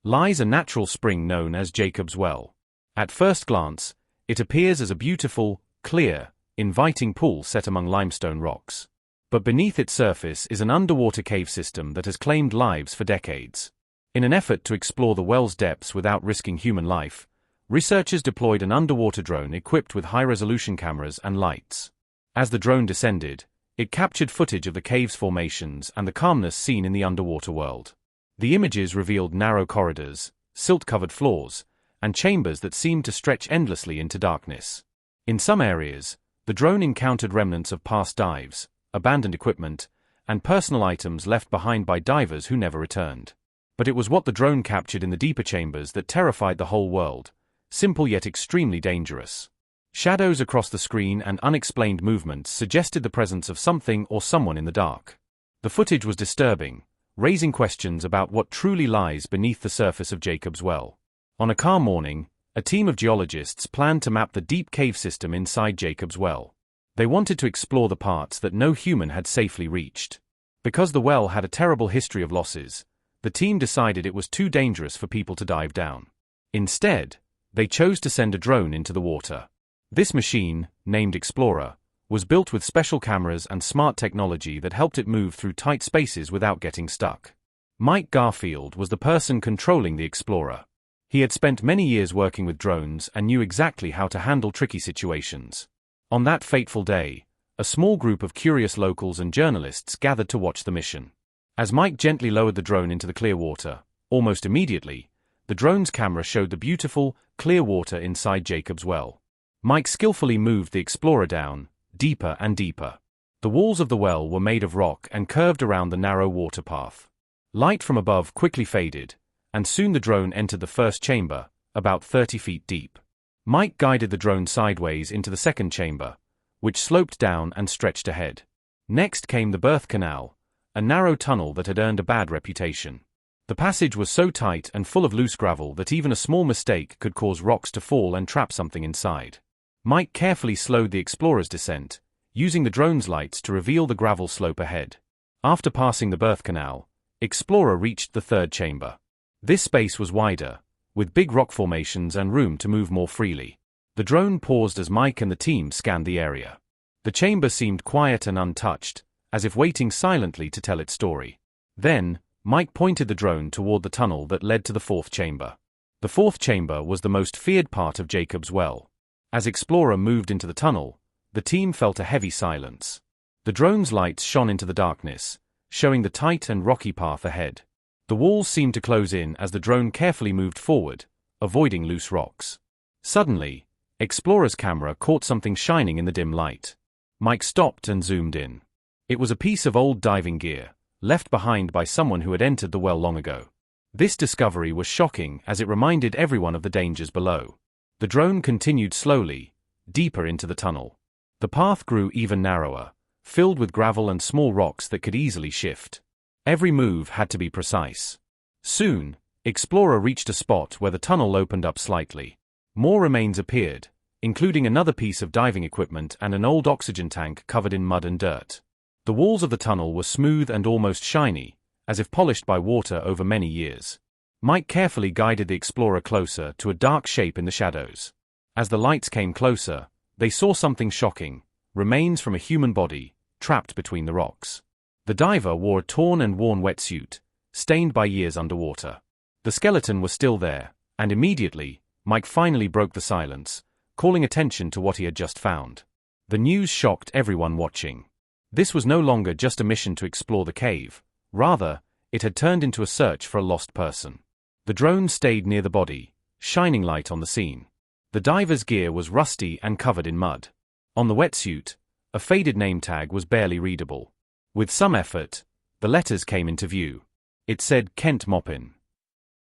lies a natural spring known as Jacob's Well. At first glance, it appears as a beautiful, clear, inviting pool set among limestone rocks. But beneath its surface is an underwater cave system that has claimed lives for decades. In an effort to explore the well's depths without risking human life, researchers deployed an underwater drone equipped with high-resolution cameras and lights. As the drone descended, it captured footage of the cave's formations and the calmness seen in the underwater world. The images revealed narrow corridors, silt-covered floors, and chambers that seemed to stretch endlessly into darkness. In some areas, the drone encountered remnants of past dives, abandoned equipment, and personal items left behind by divers who never returned. But it was what the drone captured in the deeper chambers that terrified the whole world, simple yet extremely dangerous. Shadows across the screen and unexplained movements suggested the presence of something or someone in the dark. The footage was disturbing, raising questions about what truly lies beneath the surface of Jacob's Well. On a calm morning, a team of geologists planned to map the deep cave system inside Jacob's Well. They wanted to explore the parts that no human had safely reached. Because the well had a terrible history of losses, the team decided it was too dangerous for people to dive down. Instead, they chose to send a drone into the water. This machine, named Explorer, was built with special cameras and smart technology that helped it move through tight spaces without getting stuck. Mike Garfield was the person controlling the Explorer. He had spent many years working with drones and knew exactly how to handle tricky situations. On that fateful day, a small group of curious locals and journalists gathered to watch the mission. As Mike gently lowered the drone into the clear water, almost immediately, the drone's camera showed the beautiful, clear water inside Jacob's Well. Mike skillfully moved the Explorer down, deeper and deeper. The walls of the well were made of rock and curved around the narrow water path. Light from above quickly faded, and soon the drone entered the first chamber, about 30 feet deep. Mike guided the drone sideways into the second chamber, which sloped down and stretched ahead. Next came the birth canal, a narrow tunnel that had earned a bad reputation. The passage was so tight and full of loose gravel that even a small mistake could cause rocks to fall and trap something inside. Mike carefully slowed the Explorer's descent, using the drone's lights to reveal the gravel slope ahead. After passing the birth canal, Explorer reached the third chamber. This space was wider, with big rock formations and room to move more freely. The drone paused as Mike and the team scanned the area. The chamber seemed quiet and untouched, as if waiting silently to tell its story. Then, Mike pointed the drone toward the tunnel that led to the fourth chamber. The fourth chamber was the most feared part of Jacob's Well. As Explorer moved into the tunnel, the team felt a heavy silence. The drone's lights shone into the darkness, showing the tight and rocky path ahead. The walls seemed to close in as the drone carefully moved forward, avoiding loose rocks. Suddenly, Explorer's camera caught something shining in the dim light. Mike stopped and zoomed in. It was a piece of old diving gear, left behind by someone who had entered the well long ago. This discovery was shocking as it reminded everyone of the dangers below. The drone continued slowly, deeper into the tunnel. The path grew even narrower, filled with gravel and small rocks that could easily shift. Every move had to be precise. Soon, Explorer reached a spot where the tunnel opened up slightly. More remains appeared, including another piece of diving equipment and an old oxygen tank covered in mud and dirt. The walls of the tunnel were smooth and almost shiny, as if polished by water over many years. Mike carefully guided the Explorer closer to a dark shape in the shadows. As the lights came closer, they saw something shocking, remains from a human body, trapped between the rocks. The diver wore a torn and worn wetsuit, stained by years underwater. The skeleton was still there, and immediately, Mike finally broke the silence, calling attention to what he had just found. The news shocked everyone watching. This was no longer just a mission to explore the cave, rather, it had turned into a search for a lost person. The drone stayed near the body, shining light on the scene. The diver's gear was rusty and covered in mud. On the wetsuit, a faded name tag was barely readable. With some effort, the letters came into view. It said Kent Moppin.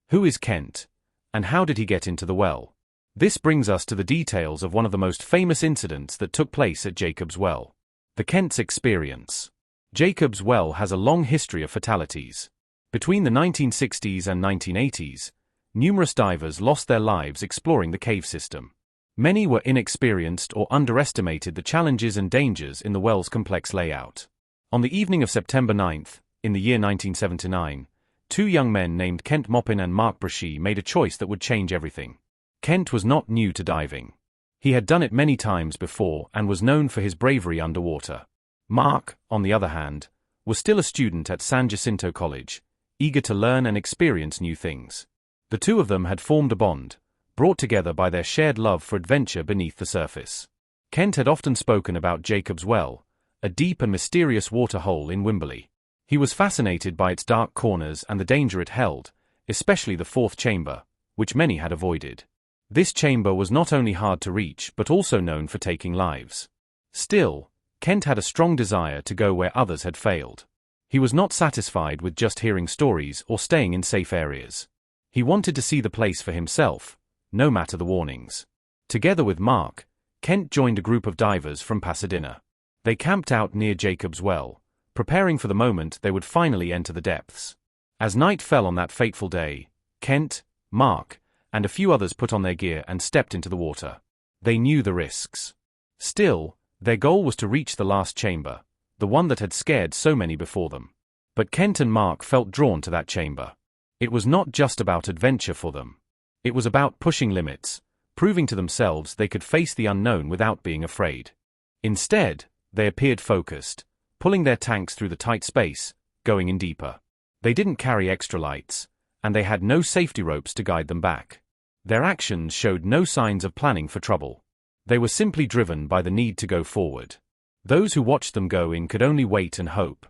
Who is Kent, and how did he get into the well? This brings us to the details of one of the most famous incidents that took place at Jacob's Well. The Kent's experience. Jacob's Well has a long history of fatalities. Between the 1960s and 1980s, numerous divers lost their lives exploring the cave system. Many were inexperienced or underestimated the challenges and dangers in the well's complex layout. On the evening of September 9, in the year 1979, two young men named Kent Moppin and Mark Brashy made a choice that would change everything. Kent was not new to diving. He had done it many times before and was known for his bravery underwater. Mark, on the other hand, was still a student at San Jacinto College, eager to learn and experience new things. The two of them had formed a bond, brought together by their shared love for adventure beneath the surface. Kent had often spoken about Jacob's Well, a deep and mysterious water hole in Wimberley. He was fascinated by its dark corners and the danger it held, especially the fourth chamber, which many had avoided. This chamber was not only hard to reach but also known for taking lives. Still, Kent had a strong desire to go where others had failed. He was not satisfied with just hearing stories or staying in safe areas. He wanted to see the place for himself, no matter the warnings. Together with Mark, Kent joined a group of divers from Pasadena. They camped out near Jacob's Well, preparing for the moment they would finally enter the depths. As night fell on that fateful day, Kent, Mark, and a few others put on their gear and stepped into the water. They knew the risks. Still, their goal was to reach the last chamber, the one that had scared so many before them. But Kent and Mark felt drawn to that chamber. It was not just about adventure for them. It was about pushing limits, proving to themselves they could face the unknown without being afraid. Instead, they appeared focused, pulling their tanks through the tight space, going in deeper. They didn't carry extra lights, and they had no safety ropes to guide them back. Their actions showed no signs of planning for trouble. They were simply driven by the need to go forward. Those who watched them go in could only wait and hope.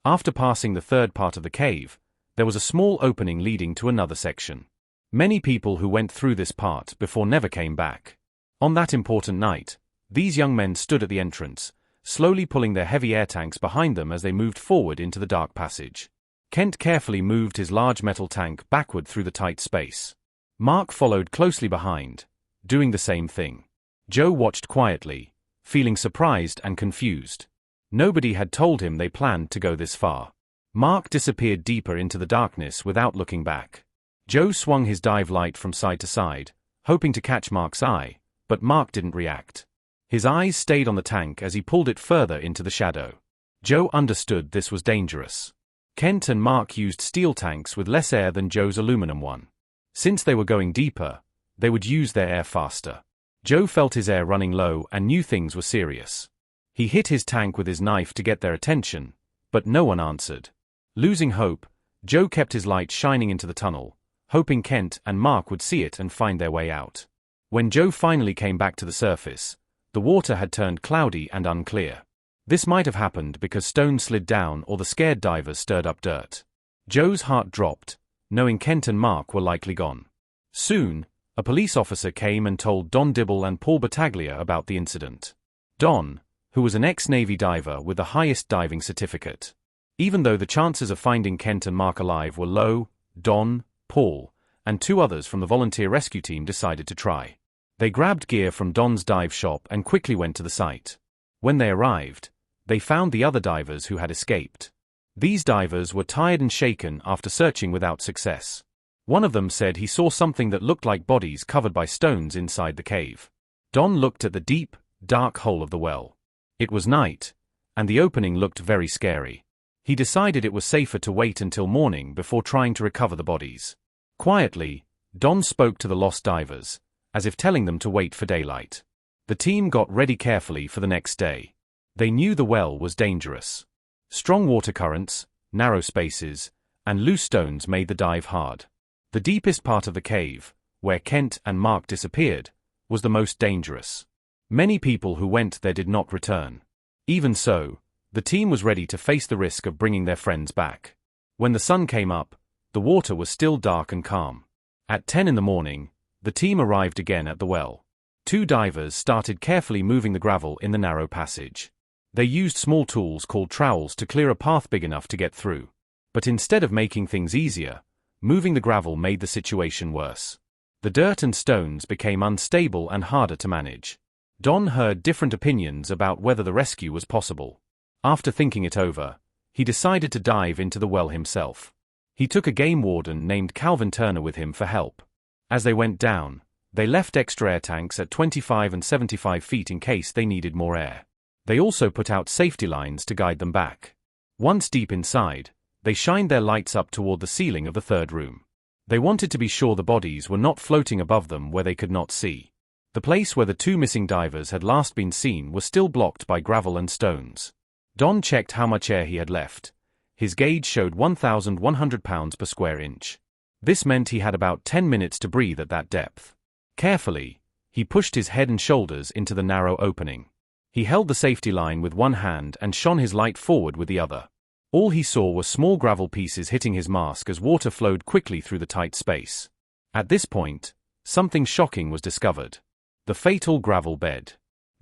After passing the third part of the cave, there was a small opening leading to another section. Many people who went through this part before never came back. On that important night, these young men stood at the entrance, slowly pulling their heavy air tanks behind them as they moved forward into the dark passage. Kent carefully moved his large metal tank backward through the tight space. Mark followed closely behind, doing the same thing. Joe watched quietly, feeling surprised and confused. Nobody had told him they planned to go this far. Mark disappeared deeper into the darkness without looking back. Joe swung his dive light from side to side, hoping to catch Mark's eye, but Mark didn't react. His eyes stayed on the tank as he pulled it further into the shadow. Joe understood this was dangerous. Kent and Mark used steel tanks with less air than Joe's aluminum one. Since they were going deeper, they would use their air faster. Joe felt his air running low and knew things were serious. He hit his tank with his knife to get their attention, but no one answered. Losing hope, Joe kept his light shining into the tunnel, hoping Kent and Mark would see it and find their way out. When Joe finally came back to the surface, the water had turned cloudy and unclear. This might have happened because stones slid down or the scared divers stirred up dirt. Joe's heart dropped, knowing Kent and Mark were likely gone. Soon, a police officer came and told Don Dibble and Paul Battaglia about the incident. Don, who was an ex-Navy diver with the highest diving certificate. Even though the chances of finding Kent and Mark alive were low, Don, Paul, and two others from the volunteer rescue team decided to try. They grabbed gear from Don's dive shop and quickly went to the site. When they arrived, they found the other divers who had escaped. These divers were tired and shaken after searching without success. One of them said he saw something that looked like bodies covered by stones inside the cave. Don looked at the deep, dark hole of the well. It was night, and the opening looked very scary. He decided it was safer to wait until morning before trying to recover the bodies. Quietly, Don spoke to the lost divers, as if telling them to wait for daylight. The team got ready carefully for the next day. They knew the well was dangerous. Strong water currents, narrow spaces, and loose stones made the dive hard. The deepest part of the cave, where Kent and Mark disappeared, was the most dangerous. Many people who went there did not return. Even so, the team was ready to face the risk of bringing their friends back. When the sun came up, the water was still dark and calm. At 10 in the morning, the team arrived again at the well. Two divers started carefully moving the gravel in the narrow passage. They used small tools called trowels to clear a path big enough to get through. But instead of making things easier, moving the gravel made the situation worse. The dirt and stones became unstable and harder to manage. Don heard different opinions about whether the rescue was possible. After thinking it over, he decided to dive into the well himself. He took a game warden named Calvin Turner with him for help. As they went down, they left extra air tanks at 25 and 75 feet in case they needed more air. They also put out safety lines to guide them back. Once deep inside, They shined their lights up toward the ceiling of the third room. They wanted to be sure the bodies were not floating above them where they could not see. The place where the two missing divers had last been seen was still blocked by gravel and stones. Don checked how much air he had left. His gauge showed 1,100 pounds per square inch. This meant he had about 10 minutes to breathe at that depth. Carefully, he pushed his head and shoulders into the narrow opening. He held the safety line with one hand and shone his light forward with the other. All he saw were small gravel pieces hitting his mask as water flowed quickly through the tight space. At this point, something shocking was discovered. The fatal gravel bed.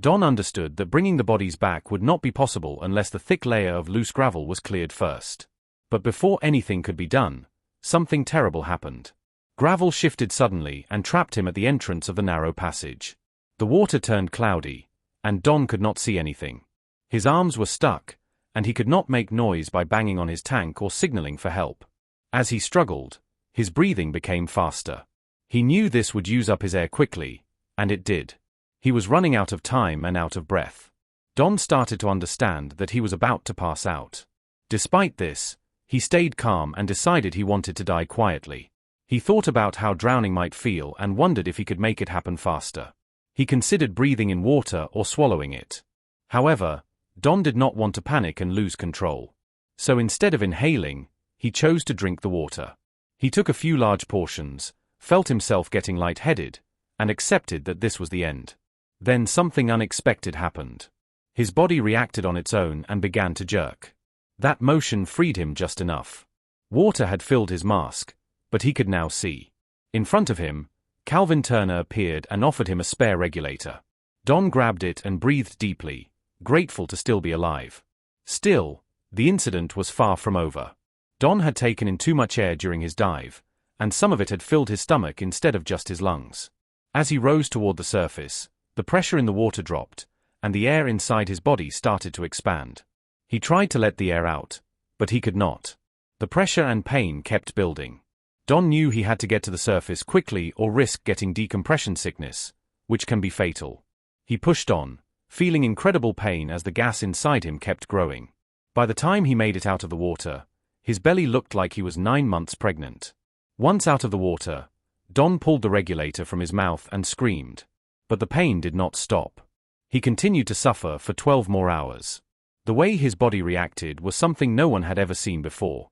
Don understood that bringing the bodies back would not be possible unless the thick layer of loose gravel was cleared first. But before anything could be done, something terrible happened. Gravel shifted suddenly and trapped him at the entrance of the narrow passage. The water turned cloudy, and Don could not see anything. His arms were stuck, and he could not make noise by banging on his tank or signaling for help. As he struggled, his breathing became faster. He knew this would use up his air quickly, and it did. He was running out of time and out of breath. Don started to understand that he was about to pass out. Despite this, he stayed calm and decided he wanted to die quietly. He thought about how drowning might feel and wondered if he could make it happen faster. He considered breathing in water or swallowing it. However, Don did not want to panic and lose control. So instead of inhaling, he chose to drink the water. He took a few large portions, felt himself getting lightheaded, and accepted that this was the end. Then something unexpected happened. His body reacted on its own and began to jerk. That motion freed him just enough. Water had filled his mask, but he could now see. In front of him, Calvin Turner appeared and offered him a spare regulator. Don grabbed it and breathed deeply, grateful to still be alive. Still, the incident was far from over. Don had taken in too much air during his dive, and some of it had filled his stomach instead of just his lungs. As he rose toward the surface, the pressure in the water dropped, and the air inside his body started to expand. He tried to let the air out, but he could not. The pressure and pain kept building. Don knew he had to get to the surface quickly or risk getting decompression sickness, which can be fatal. He pushed on, feeling incredible pain as the gas inside him kept growing. By the time he made it out of the water, his belly looked like he was 9 months pregnant. Once out of the water, Don pulled the regulator from his mouth and screamed. But the pain did not stop. He continued to suffer for 12 more hours. The way his body reacted was something no one had ever seen before.